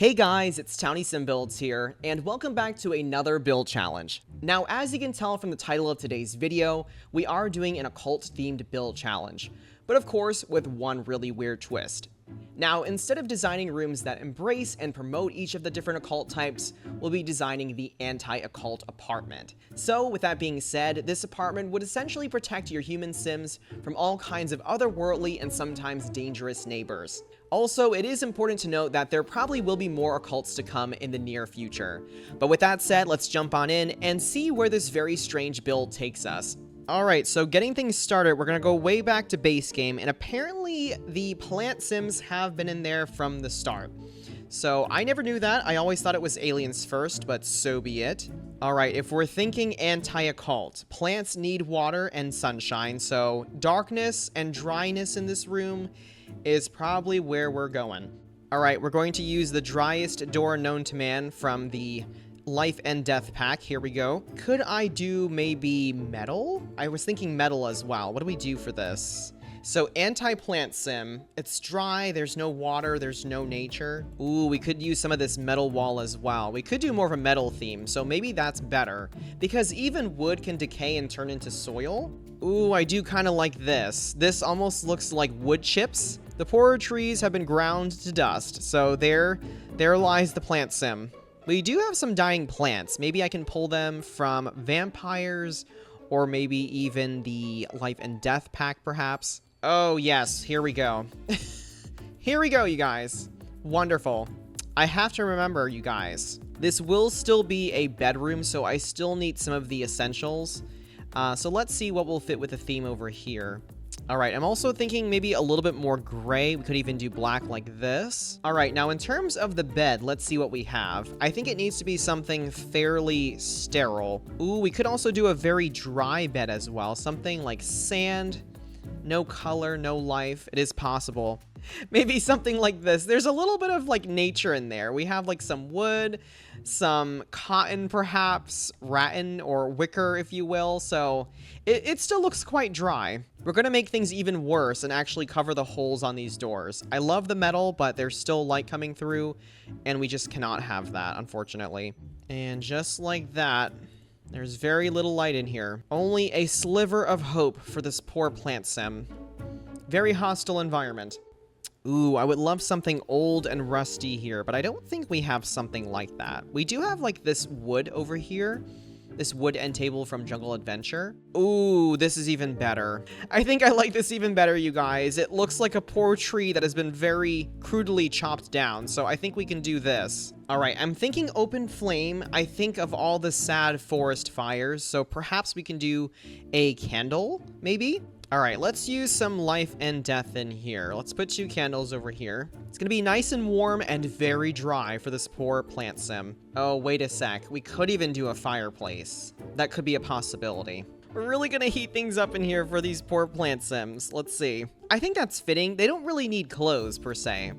Hey guys, it's 𝗧𝗛𝗡𝗏𝗚 here, and welcome back to another build challenge. Now, as you can tell from the title of today's video, we are doing an occult-themed build challenge, but of course with one really weird twist. Now, instead of designing rooms that embrace and promote each of the different occult types, we'll be designing the anti-occult apartment. So, with that being said, this apartment would essentially protect your human sims from all kinds of otherworldly and sometimes dangerous neighbors. Also, it is important to note that there probably will be more occults to come in the near future. But with that said, let's jump on in and see where this very strange build takes us. Alright, so getting things started, we're going to go way back to base game, and apparently the plant sims have been in there from the start. So I never knew that. I always thought it was aliens first, but so be it. Alright, if we're thinking anti-occult, plants need water and sunshine, so darkness and dryness in this room is probably where we're going. Alright, we're going to use the driest door known to man from the Life and Death pack. Here we go. Could I do maybe metal? I was thinking metal as well. What do we do for this? So anti-plant sim, it's dry, there's no water, there's no nature. Ooh, we could use some of this metal wall as well. We could do more of a metal theme, so maybe that's better. Because even wood can decay and turn into soil. Ooh, I do kind of like this. This almost looks like wood chips. The poorer trees have been ground to dust, so there lies the plant sim. We do have some dying plants. Maybe I can pull them from vampires, or maybe even the Life and Death pack, perhaps. Oh, yes. Here we go. Here we go, you guys. Wonderful. I have to remember, you guys. This will still be a bedroom, so I still need some of the essentials. So let's see what will fit with the theme over here. Alright, I'm also thinking maybe a little bit more gray. We could even do black like this. Alright, now in terms of the bed, let's see what we have. I think it needs to be something fairly sterile. Ooh, we could also do a very dry bed as well. Something like sand, no color, no life. It is possible. Maybe something like this. There's a little bit of like nature in there. We have like some wood, some cotton perhaps, rattan or wicker if you will, so it still looks quite dry. We're going to make things even worse and actually cover the holes on these doors. I love the metal, but there's still light coming through, and we just cannot have that, unfortunately. And just like that, there's very little light in here. Only a sliver of hope for this poor plant sim. Very hostile environment. Ooh, I would love something old and rusty here, but I don't think we have something like that. We do have, like, this wood over here. This wood end table from Jungle Adventure. Ooh, this is even better. I think I like this even better, you guys. It looks like a poor tree that has been very crudely chopped down, so I think we can do this. Alright, I'm thinking open flame. I think of all the sad forest fires, so perhaps we can do a candle, maybe? Alright, let's use some life and death in here. Let's put 2 candles over here. It's gonna be nice and warm and very dry for this poor plant sim. Oh, wait a sec. We could even do a fireplace. That could be a possibility. We're really gonna heat things up in here for these poor plant sims. Let's see. I think that's fitting. They don't really need clothes, per se.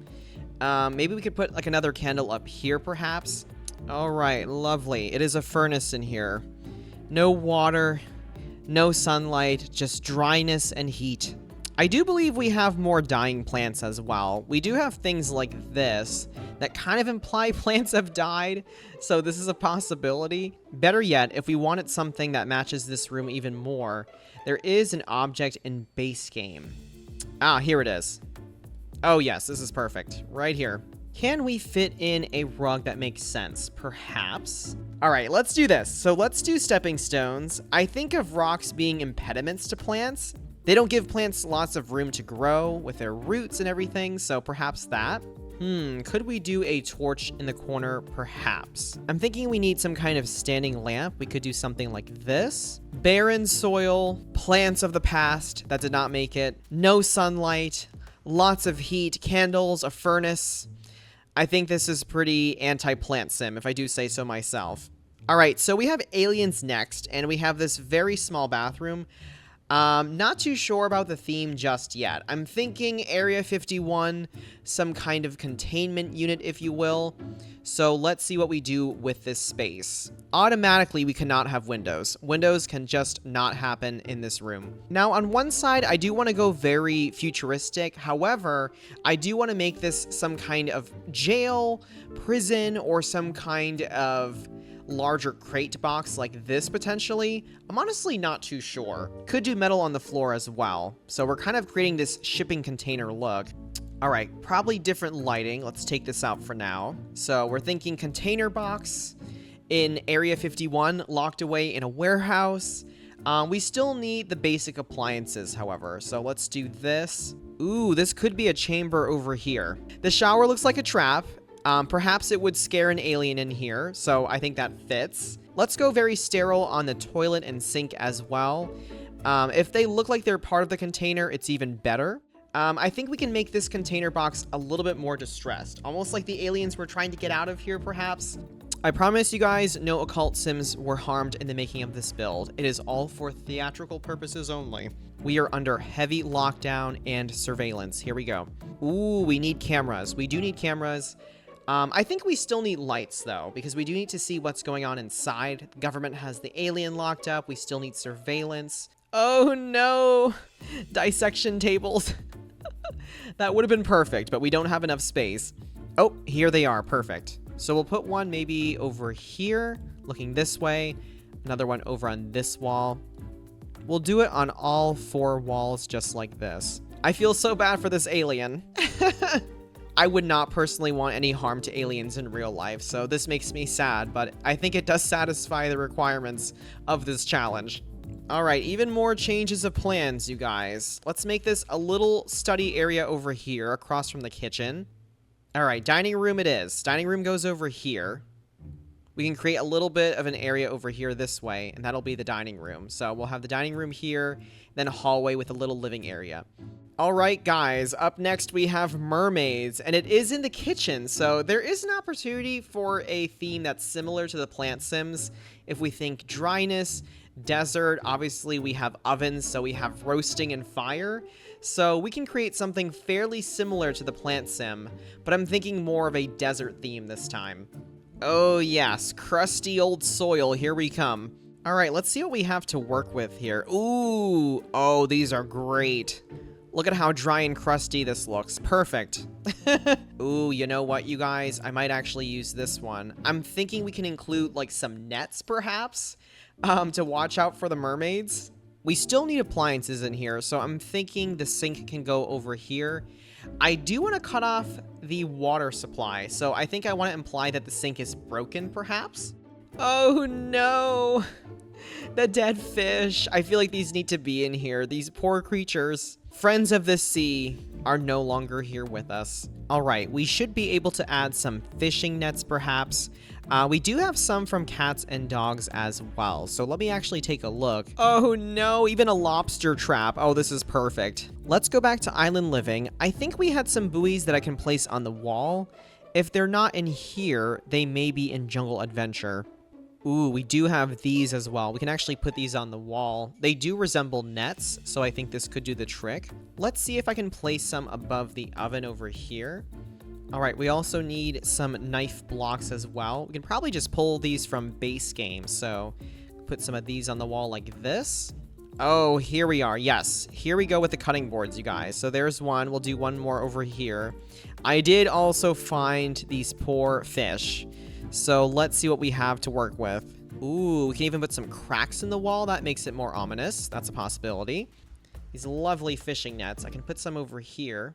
Maybe we could put, like, another candle up here, perhaps. Alright, lovely. It is a furnace in here. No water. No sunlight, just dryness and heat. I do believe we have more dying plants as well. We do have things like this that kind of imply plants have died, so this is a possibility. Better yet, if we wanted something that matches this room even more, there is an object in base game. Ah, here it is. Oh yes, this is perfect. Right here. Can we fit in a rug that makes sense? Perhaps. All right, let's do this. So let's do stepping stones. I think of rocks being impediments to plants. They don't give plants lots of room to grow with their roots and everything, so perhaps that. Could we do a torch in the corner? Perhaps. I'm thinking we need some kind of standing lamp. We could do something like this. Barren soil, plants of the past that did not make it, no sunlight, lots of heat, candles, a furnace. I think this is pretty anti-plant sim, if I do say so myself. Alright, so we have aliens next, and we have this very small bathroom. Not too sure about the theme just yet. I'm thinking Area 51, some kind of containment unit, if you will. So let's see what we do with this space. Automatically, we cannot have windows. Windows can just not happen in this room. Now, on one side, I do want to go very futuristic. However, I do want to make this some kind of jail, prison, or some kind of larger crate box like this potentially. I'm honestly not too sure. Could do metal on the floor as well. So we're kind of creating this shipping container look. All right, probably different lighting. Let's take this out for now. So we're thinking container box in Area 51, locked away in a warehouse. We still need the basic appliances, however. So let's do this. Ooh, this could be a chamber over here. The shower looks like a trap. Perhaps it would scare an alien in here, so I think that fits. Let's go very sterile on the toilet and sink as well. If they look like they're part of the container, it's even better. I think we can make this container box a little bit more distressed, almost like the aliens were trying to get out of here, perhaps. I promise you guys, no occult sims were harmed in the making of this build. It is all for theatrical purposes only. We are under heavy lockdown and surveillance. Here we go. Ooh, we need cameras. We do need cameras. I think we still need lights, though, because we do need to see what's going on inside. The government has the alien locked up. We still need surveillance. Oh, no. Dissection tables. That would have been perfect, but we don't have enough space. Oh, here they are. Perfect. So we'll put one maybe over here, looking this way. Another one over on this wall. We'll do it on all 4 walls just like this. I feel so bad for this alien. I would not personally want any harm to aliens in real life, so this makes me sad, but I think it does satisfy the requirements of this challenge. All right, even more changes of plans, you guys. Let's make this a little study area over here across from the kitchen. All right, dining room it is. Dining room goes over here. We can create a little bit of an area over here this way, and that'll be the dining room. So we'll have the dining room here, then a hallway with a little living area. All right, guys, up next we have mermaids, and it is in the kitchen, so there is an opportunity for a theme that's similar to the plant sims. If we think dryness, desert, obviously we have ovens, so we have roasting and fire. So we can create something fairly similar to the plant sim, but I'm thinking more of a desert theme this time. Oh yes, crusty old soil, here we come. All right, let's see what we have to work with here. Ooh, oh, these are great. Look at how dry and crusty this looks. Perfect. Ooh, you know what, you guys? I might actually use this one. I'm thinking we can include, like, some nets, perhaps, to watch out for the mermaids. We still need appliances in here, so I'm thinking the sink can go over here. I do want to cut off the water supply, so I think I want to imply that the sink is broken, perhaps? Oh, no. The dead fish. I feel like these need to be in here. These poor creatures. Friends of the sea are no longer here with us. All right, we should be able to add some fishing nets, perhaps. We do have some from cats and dogs as well, so let me actually take a look. Oh no, even a lobster trap. Oh, this is perfect. Let's go back to island living. I think we had some buoys that I can place on the wall. If they're not in here, they may be in jungle adventure. Ooh, we do have these as well. We can actually put these on the wall. They do resemble nets, so I think this could do the trick. Let's see if I can place some above the oven over here. All right, we also need some knife blocks as well. We can probably just pull these from base game. So put some of these on the wall like this. Oh, here we are. Yes, here we go with the cutting boards, you guys. So there's one. We'll do one more over here. I did also find these poor fish. So let's see what we have to work with. Ooh, we can even put some cracks in the wall. That makes it more ominous. That's a possibility. These lovely fishing nets. I can put some over here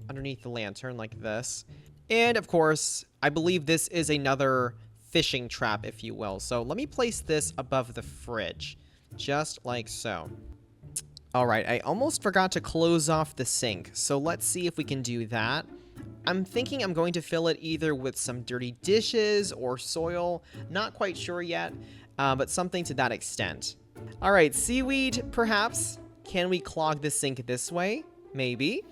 underneath the lantern like this. And of course, I believe this is another fishing trap, if you will. So let me place this above the fridge, just like so. All right, I almost forgot to close off the sink. So let's see if we can do that. I'm thinking I'm going to fill it either with some dirty dishes or soil. Not quite sure yet, but something to that extent. All right, seaweed, perhaps. Can we clog the sink this way? Maybe.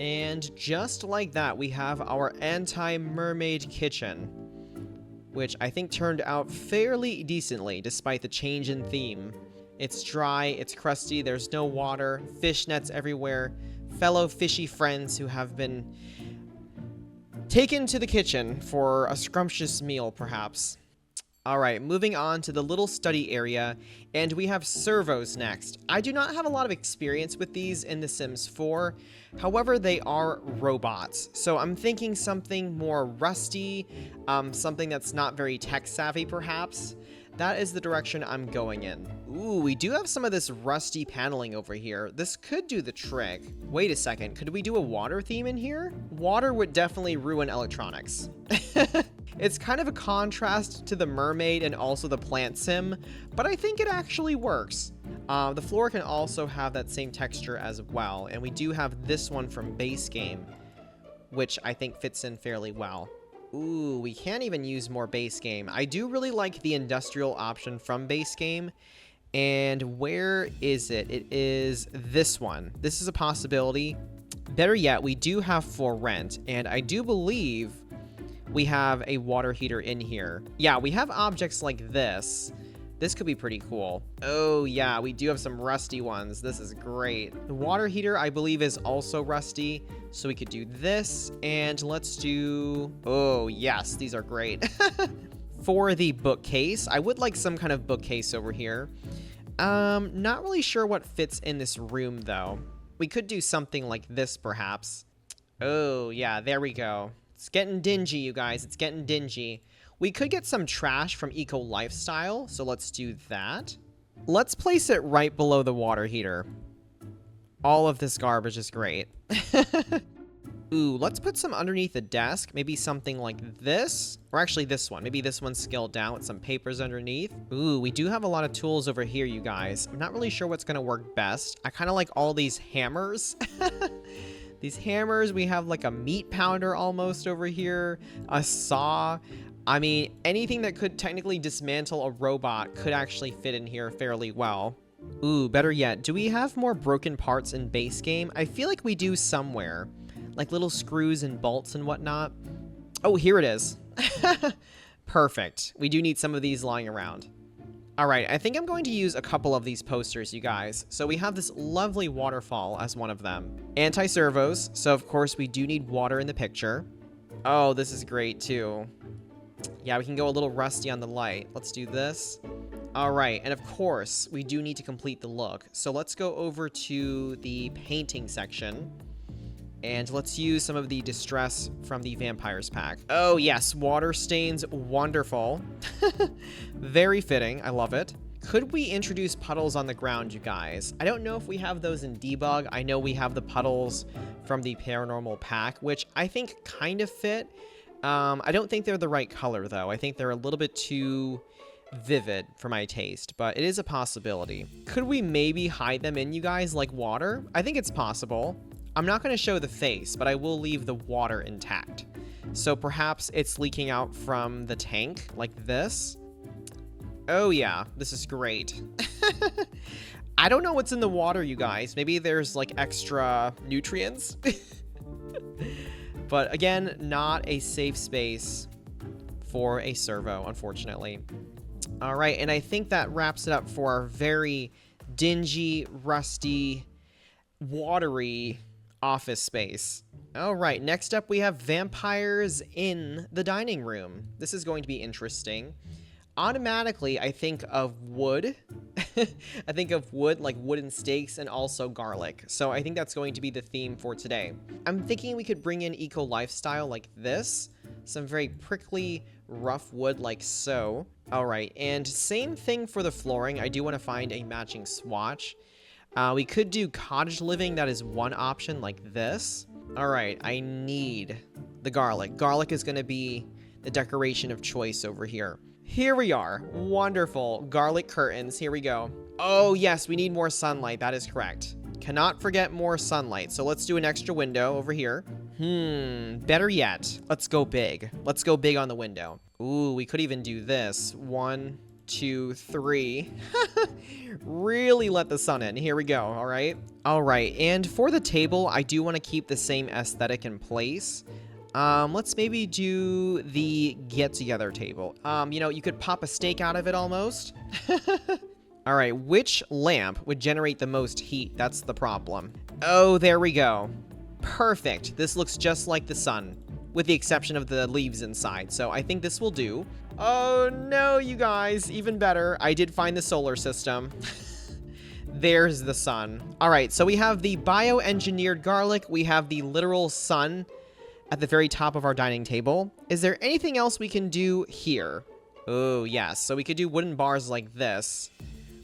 And just like that, we have our anti-mermaid kitchen, which I think turned out fairly decently despite the change in theme. It's dry, it's crusty, there's no water, fish nets everywhere, fellow fishy friends who have been taken to the kitchen for a scrumptious meal, perhaps. Alright, moving on to the little study area, and we have servos next. I do not have a lot of experience with these in The Sims 4, however, they are robots. So I'm thinking something more rusty, something that's not very tech-savvy, perhaps. That is the direction I'm going in. Ooh, we do have some of this rusty paneling over here. This could do the trick. Wait a second, could we do a water theme in here? Water would definitely ruin electronics. It's kind of a contrast to the mermaid and also the plant sim, but I think it actually works. The floor can also have that same texture as well, and we do have this one from base game, which I think fits in fairly well. Ooh, we can't even use more base game. I do really like the industrial option from base game. And where is it? It is this one. This is a possibility. Better yet, we do have for rent, and I do believe we have a water heater in here. Yeah, we have objects like this. This could be pretty cool. Oh yeah, we do have some rusty ones. This is great. The water heater, I believe, is also rusty. So we could do this, and let's do... Oh yes, these are great. For the bookcase, I would like some kind of bookcase over here. Not really sure what fits in this room, though. We could do something like this, perhaps. Oh yeah, there we go. It's getting dingy, you guys. It's getting dingy. We could get some trash from Eco Lifestyle, so let's do that. Let's place it right below the water heater. All of this garbage is great. Ooh, let's put some underneath the desk. Maybe something like this. Or actually this one. Maybe this one's scaled down with some papers underneath. Ooh, we do have a lot of tools over here, you guys. I'm not really sure what's going to work best. I kind of like all these hammers. These hammers, we have like a meat pounder almost over here. A saw. I mean, anything that could technically dismantle a robot could actually fit in here fairly well. Ooh, better yet, do we have more broken parts in base game? I feel like we do somewhere. Like little screws and bolts and whatnot. Oh, here it is. Perfect. We do need some of these lying around. Alright, I think I'm going to use a couple of these posters, you guys. So we have this lovely waterfall as one of them. Anti-servos, so of course we do need water in the picture. Oh, this is great too. Yeah, we can go a little rusty on the light. Let's do this. Alright, and of course, we do need to complete the look. So let's go over to the painting section. And let's use some of the distress from the vampires pack. Oh yes, water stains, wonderful. Very fitting, I love it. Could we introduce puddles on the ground, you guys? I don't know if we have those in debug. I know we have the puddles from the paranormal pack, which I think kind of fit. I don't think they're the right color though. I think they're a little bit too vivid for my taste, but it is a possibility. Could we maybe hide them in, you guys, like water? I think it's possible. I'm not going to show the face, but I will leave the water intact. So perhaps it's leaking out from the tank, like this. Oh yeah, this is great. I don't know what's in the water, you guys. Maybe there's like extra nutrients. But again, not a safe space for a servo, unfortunately. All right, and I think that wraps it up for our very dingy, rusty, watery office space. All right, next up we have vampires in the dining room. This is going to be interesting. Automatically, I think of wood. I think of wood, like wooden stakes, and also garlic. So I think that's going to be the theme for today. I'm thinking we could bring in eco lifestyle like this. Some very prickly, rough wood like so. All right, and same thing for the flooring. I do want to find a matching swatch. We could do cottage living. That is one option like this. All right, I need the garlic. Garlic is going to be the decoration of choice over here. Here we are. Wonderful. Garlic curtains. Here we go. Oh, yes, we need more sunlight. That is correct. Cannot forget more sunlight. So let's do an extra window over here. Better yet, let's go big. Let's go big on the window. Ooh, we could even do this. 1, 2, 3. Really let the sun in. Here we go. All right. All right. And for the table, I do want to keep the same aesthetic in place. Let's maybe do the get-together table. You know, you could pop a steak out of it almost. All right, which lamp would generate the most heat? That's the problem. Oh, there we go. Perfect. This looks just like the sun, with the exception of the leaves inside. So I think this will do. Oh no, you guys, even better. I did find the solar system. There's the sun. All right, so we have the bioengineered garlic. We have the literal sun at the very top of our dining table. Is there anything else we can do here? Oh, yes. So we could do wooden bars like this.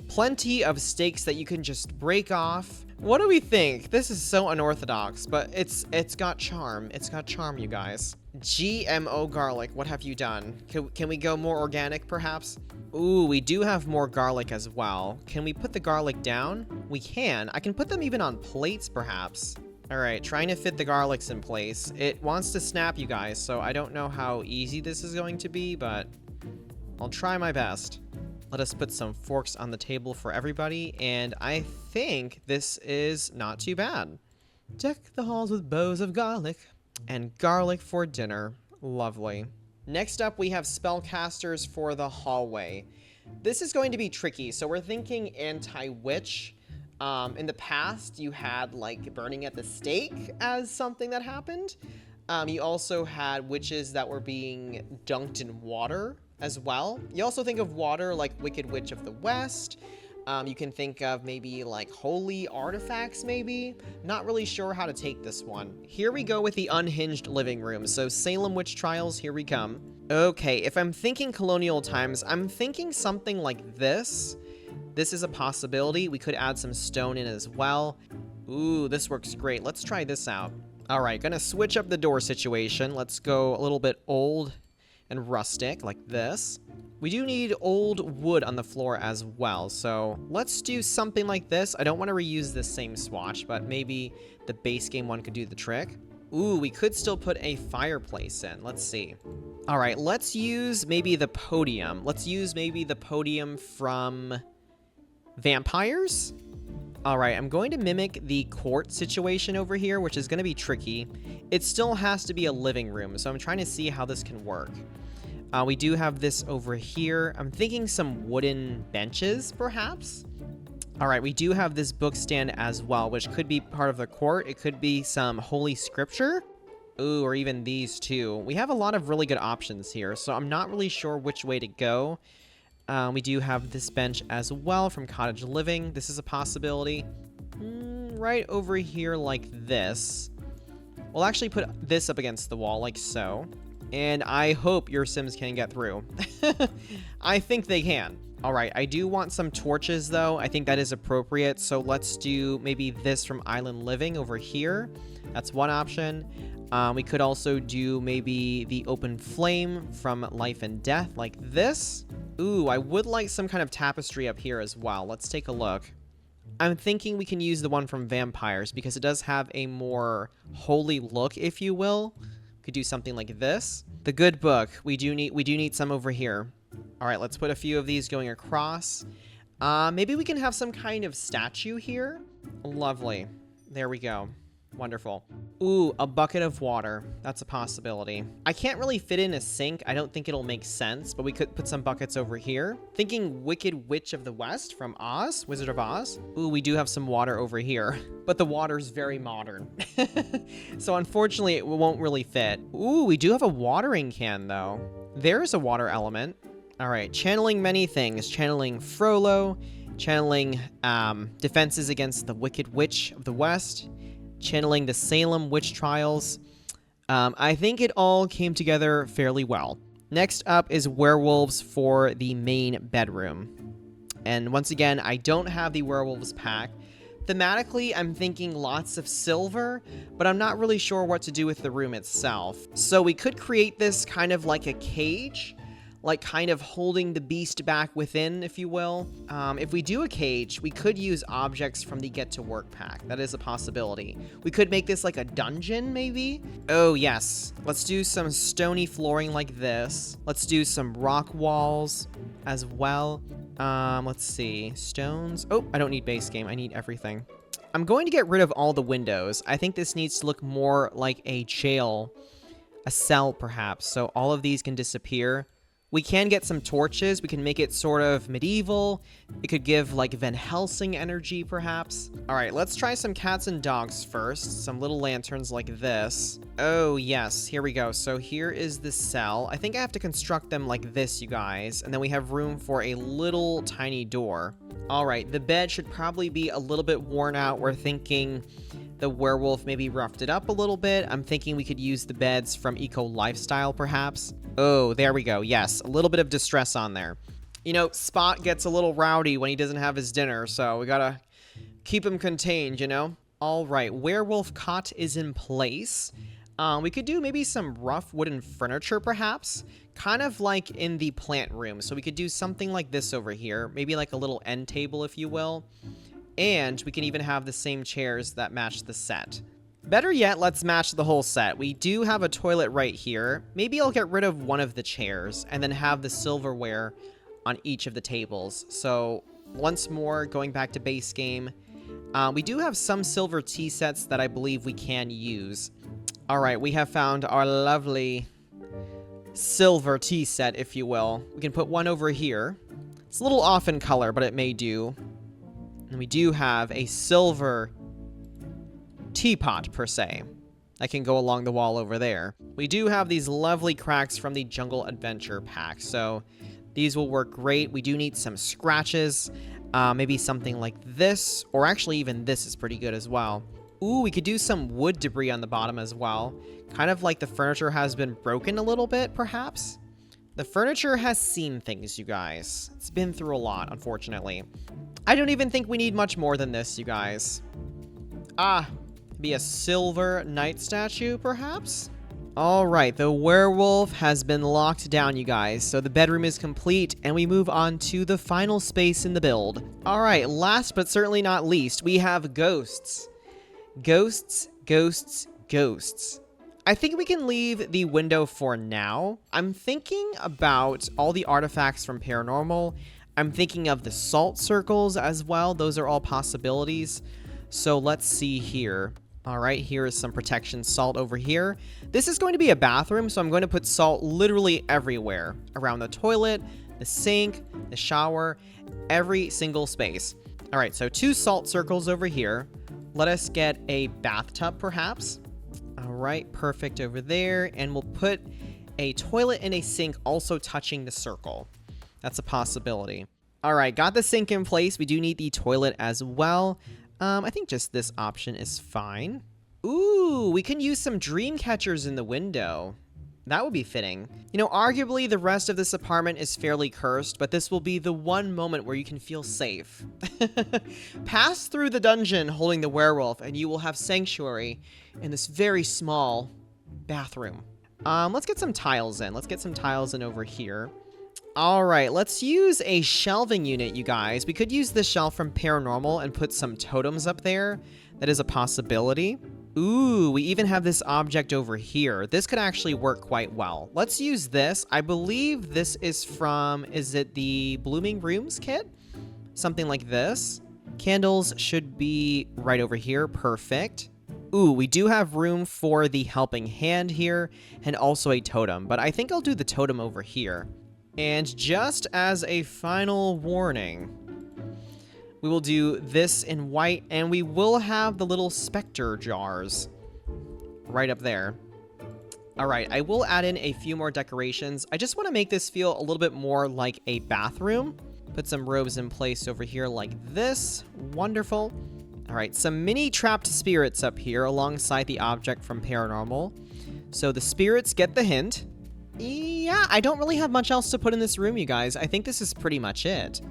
Plenty of stakes that you can just break off. What do we think? This is so unorthodox, but it's got charm. It's got charm, you guys. GMO garlic, what have you done? Can we go more organic, perhaps? Ooh, we do have more garlic as well. Can we put the garlic down? We can. I can put them even on plates, perhaps. All right, trying to fit the garlics in place. It wants to snap, you guys, so I don't know how easy this is going to be, but I'll try my best. Let us put some forks on the table for everybody, and I think this is not too bad. Deck the halls with bows of garlic, and garlic for dinner. Lovely. Next up, we have spellcasters for the hallway. This is going to be tricky, so we're thinking anti-witch. In the past, you had, like, burning at the stake as something that happened. You also had witches that were being dunked in water as well. You also think of water like Wicked Witch of the West. You can think of maybe like holy artifacts, maybe. Not really sure how to take this one. Here we go with the unhinged living room. So Salem witch trials, here we come. Okay, if I'm thinking colonial times, I'm thinking something like this. This is a possibility. We could add some stone in as well. Ooh, this works great. Let's try this out. All right, gonna switch up the door situation. Let's go a little bit old and rustic like this. We do need old wood on the floor as well, so let's do something like this. I don't want to reuse this same swatch, but maybe the base game one could do the trick. Ooh, we could still put a fireplace in. Let's see. All right, let's use maybe the podium. Let's use maybe the podium from vampires. All right, I'm going to mimic the court situation over here, which is going to be tricky. It still has to be a living room, so I'm trying to see how this can work. We do have this over here. I'm thinking some wooden benches, perhaps. All right, we do have this book stand as well, which could be part of the court. It could be some holy scripture. Ooh, or even these two. We have a lot of really good options here, so I'm not really sure which way to go. We do have this bench as well from Cottage Living. This is a possibility. Right over here like this. We'll actually put this up against the wall like so. And I hope your Sims can get through. I think they can. All right, I do want some torches, though. I think that is appropriate. So let's do maybe this from Island Living over here. That's one option. We could also do maybe the open flame from Life and Death like this. Ooh, I would like some kind of tapestry up here as well. Let's take a look. I'm thinking we can use the one from Vampires because it does have a more holy look, if you will. Could do something like this. The good book. We do need some over here. All right, let's put a few of these going across. Maybe we can have some kind of statue here. Lovely. There we go. Wonderful. Ooh, a bucket of water. That's a possibility. I can't really fit in a sink. I don't think it'll make sense, but we could put some buckets over here. Thinking Wicked Witch of the West from Oz, Wizard of Oz. Ooh, we do have some water over here, but the water's very modern. So unfortunately, it won't really fit. Ooh, we do have a watering can though. There's a water element. All right, channeling many things. Channeling Frollo, channeling defenses against the Wicked Witch of the West, channeling the Salem witch trials. I think it all came together fairly well. Next up is werewolves for the main bedroom. And once again, I don't have the werewolves pack. Thematically, I'm thinking lots of silver, but I'm not really sure what to do with the room itself. So we could create this kind of like a cage, like kind of holding the beast back within, if you will. If we do a cage, we could use objects from the Get to Work pack. That is a possibility. We could make this like a dungeon, maybe? Oh, yes. Let's do some stony flooring like this. Let's do some rock walls as well. Let's see. Stones. Oh, I don't need base game. I need everything. I'm going to get rid of all the windows. I think this needs to look more like a jail, a cell perhaps. So all of these can disappear. We can get some torches. We can make it sort of medieval. It could give like Van Helsing energy, perhaps. All right, let's try some cats and dogs first. Some little lanterns like this. Oh, yes, here we go. So here is the cell. I think I have to construct them like this, you guys. And then we have room for a little tiny door. All right, the bed should probably be a little bit worn out. We're thinking the werewolf maybe roughed it up a little bit. I'm thinking we could use the beds from Eco Lifestyle, perhaps. Oh, there we go. Yes, a little bit of distress on there. You know, Spot gets a little rowdy when he doesn't have his dinner, so we gotta keep him contained, you know? All right, werewolf cot is in place. We could do maybe some rough wooden furniture, perhaps. Kind of like in the plant room. So we could do something like this over here. Maybe like a little end table, if you will. And we can even have the same chairs that match the set. Better yet, let's match the whole set. We do have a toilet right here. Maybe I'll get rid of one of the chairs and then have the silverware on each of the tables. So once more, going back to base game, we do have some silver tea sets that I believe we can use. All right, we have found our lovely silver tea set, if you will. We can put one over here. It's a little off in color, but it may do. And we do have a silver teapot, per se, that can go along the wall over there. We do have these lovely cracks from the Jungle Adventure pack, so these will work great. We do need some scratches, maybe something like this, or actually even this is pretty good as well. Ooh, we could do some wood debris on the bottom as well. Kind of like the furniture has been broken a little bit, perhaps. The furniture has seen things, you guys. It's been through a lot, unfortunately. I don't even think we need much more than this, you guys. Be a silver knight statue, perhaps? All right, the werewolf has been locked down, you guys. So the bedroom is complete, and we move on to the final space in the build. All right, last but certainly not least, we have ghosts. Ghosts, ghosts, ghosts. I think we can leave the window for now. I'm thinking about all the artifacts from Paranormal. I'm thinking of the salt circles as well. Those are all possibilities. So let's see here. All right, here is some protection salt over here. This is going to be a bathroom, so I'm going to put salt literally everywhere. Around the toilet, the sink, the shower, every single space. All right, so 2 salt circles over here. Let us get a bathtub, perhaps. All right, perfect over there. And we'll put a toilet and a sink also touching the circle. That's a possibility. All right, got the sink in place. We do need the toilet as well. I think just this option is fine. Ooh, we can use some dream catchers in the window. That would be fitting. You know, arguably the rest of this apartment is fairly cursed, but this will be the one moment where you can feel safe. Pass through the dungeon holding the werewolf, and you will have sanctuary in this very small bathroom. Let's get some tiles in. Let's get some tiles in over here. All right, let's use a shelving unit, you guys. We could use the shelf from Paranormal and put some totems up there. That is a possibility. Ooh, we even have this object over here. This could actually work quite well. Let's use this. I believe this is from, is it the Blooming Rooms kit? Something like this. Candles should be right over here. Perfect. Ooh, we do have room for the helping hand here and also a totem, but I think I'll do the totem over here. And just as a final warning, we will do this in white, and we will have the little specter jars right up there. All right, I will add in a few more decorations. I just want to make this feel a little bit more like a bathroom. Put some robes in place over here like this. Wonderful. All right, some mini trapped spirits up here alongside the object from Paranormal. So the spirits get the hint. Yeah, I don't really have much else to put in this room, you guys. I think this is pretty much it.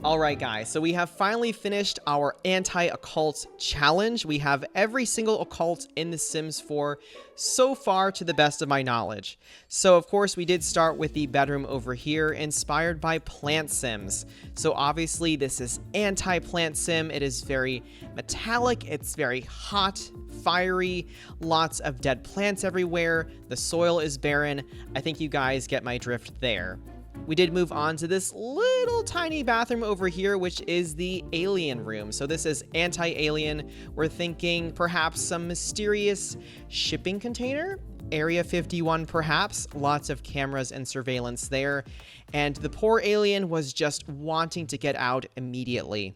All right, guys, so we have finally finished our anti-occult challenge. We have every single occult in The Sims 4 so far, to the best of my knowledge. So, of course, we did start with the bedroom over here, inspired by Plant Sims. So, obviously, this is anti-Plant Sim. It is very metallic. It's very hot, fiery, lots of dead plants everywhere. The soil is barren. I think you guys get my drift there. We did move on to this little tiny bathroom over here, which is the alien room. So this is anti-alien. We're thinking perhaps some mysterious shipping container. Area 51 perhaps, lots of cameras and surveillance there, and the poor alien was just wanting to get out immediately.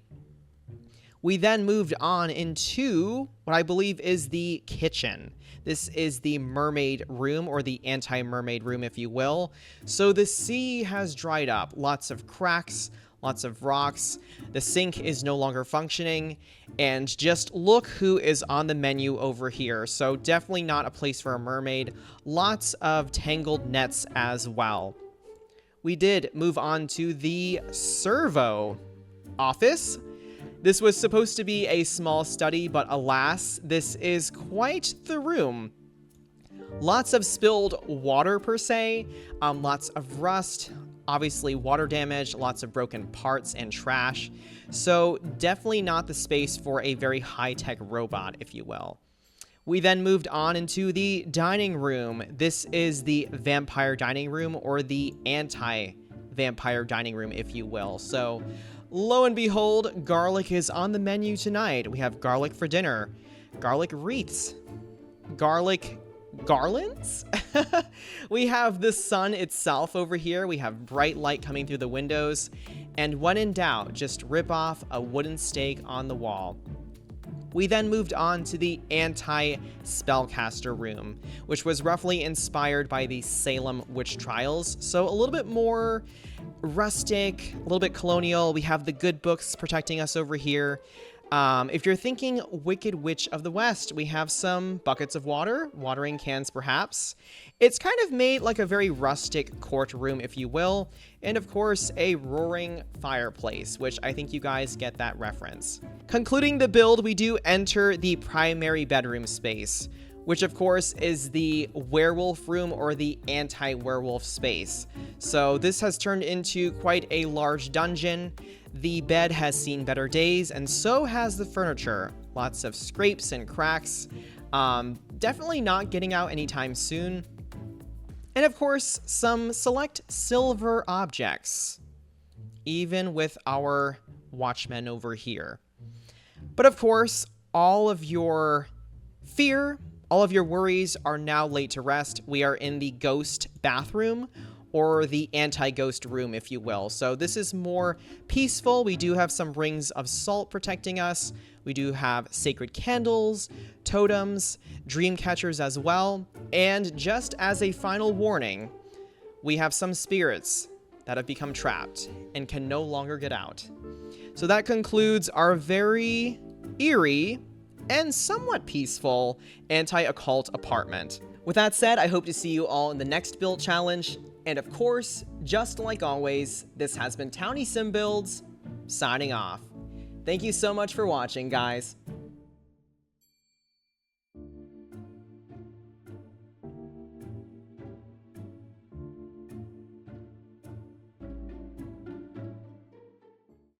We then moved on into what I believe is the kitchen. This is the mermaid room, or the anti-mermaid room, if you will. So the sea has dried up, lots of cracks, lots of rocks. The sink is no longer functioning, and just look who is on the menu over here. So definitely not a place for a mermaid. Lots of tangled nets as well. We did move on to the servo office. This was supposed to be a small study, but alas, this is quite the room. Lots of spilled water per se, lots of rust, obviously water damage, lots of broken parts and trash. So definitely not the space for a very high-tech robot, if you will. We then moved on into the dining room. This is the vampire dining room, or the anti-vampire dining room, if you will. So lo and behold, garlic is on the menu tonight. We have garlic for dinner, garlic wreaths, garlic garlands. We have the sun itself over here. We have bright light coming through the windows. And when in doubt, just rip off a wooden stake on the wall. We then moved on to the anti-spellcaster room, which was roughly inspired by the Salem witch trials. So a little bit more rustic, a little bit colonial. We have the good books protecting us over here. If you're thinking Wicked Witch of the West, we have some buckets of water, watering cans perhaps. It's kind of made like a very rustic courtroom, if you will, and of course a roaring fireplace, which I think you guys get that reference. Concluding the build, we do enter the primary bedroom space, which of course is the werewolf room, or the anti-werewolf space. So this has turned into quite a large dungeon. The bed has seen better days, and so has the furniture. Lots of scrapes and cracks. Definitely not getting out anytime soon. And of course, some select silver objects, even with our watchmen over here. But of course, all of your fear, all of your worries are now laid to rest. We are in the ghost bathroom, or the anti-ghost room, if you will. So this is more peaceful. We do have some rings of salt protecting us. We do have sacred candles, totems, dream catchers as well. And just as a final warning, we have some spirits that have become trapped and can no longer get out. So that concludes our very eerie and somewhat peaceful anti-occult apartment. With that said, I hope to see you all in the next build challenge. And of course, just like always, this has been 𝗪𝗓𝗏𝗧𝗛𝗏𝗧𝗏 signing off. Thank you so much for watching, guys.